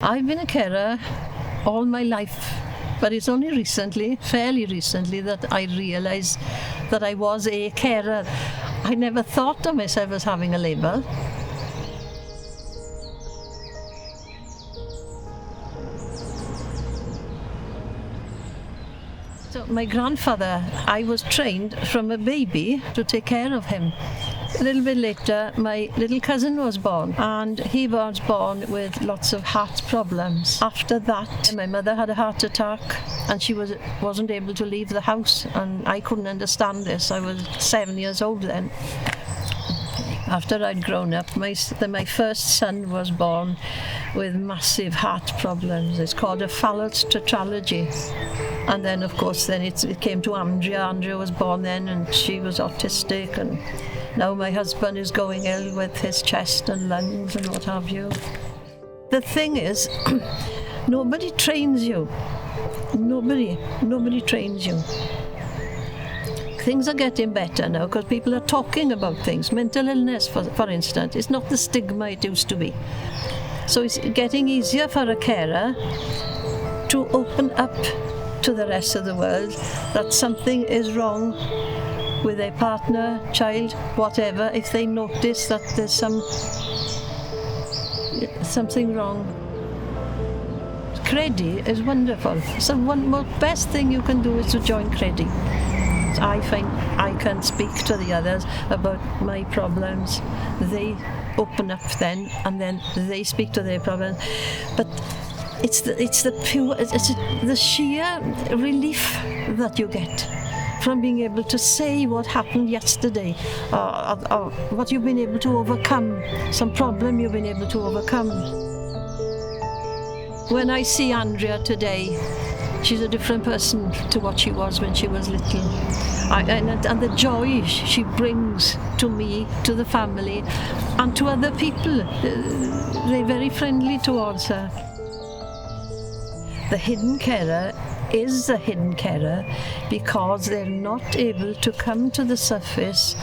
I've been a carer all my life, but it's only recently, fairly recently, that I realised that I was a carer. I never thought of myself as having a label. So my grandfather, I was trained from a baby to take care of him. A little bit later, my little cousin was born, and he was born with lots of heart problems. After that, my mother had a heart attack, and she wasn't able to leave the house, and I couldn't understand this. I was 7 years old then. After I'd grown up, my first son was born with massive heart problems. It's called a Fallot's tetralogy. And then, of course, it came to Andrea. Andrea was born then, and she was autistic, and now my husband is going ill with his chest and lungs and what have you. The thing is, nobody trains you. Nobody trains you. Things are getting better now because people are talking about things. Mental illness, for instance, is not the stigma it used to be. So it's getting easier for a carer to open up to the rest of the world that something is wrong with their partner, child, whatever, if they notice that there's something wrong. Credi is wonderful. So the best thing you can do is to join Credi. I find I can speak to the others about my problems. They open up then, and then they speak to their problems. But it's the sheer relief that you get from being able to say what happened yesterday, or what you've been able to overcome, some problem you've been able to overcome. When I see Andrea today, she's a different person to what she was when she was little. And the joy she brings to me, to the family, and to other people, they're very friendly towards her. The hidden carer is the hidden carer because they're not able to come to the surface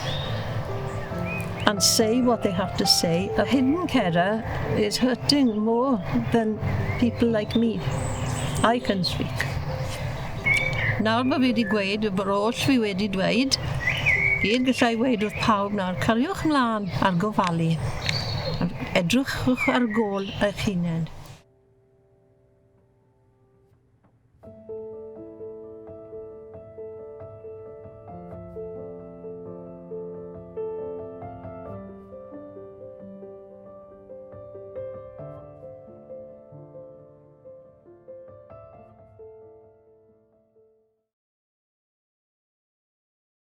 and say what they have to say. A hidden carer is hurting more than people like me. I can speak. Nawr mae fi wedi gweud, y broll fi wedi dweud, gyd gallai weid wrth pawb nawr, cariwch mlaen ar gofalu. Edrychwch ar gôl eich hunain.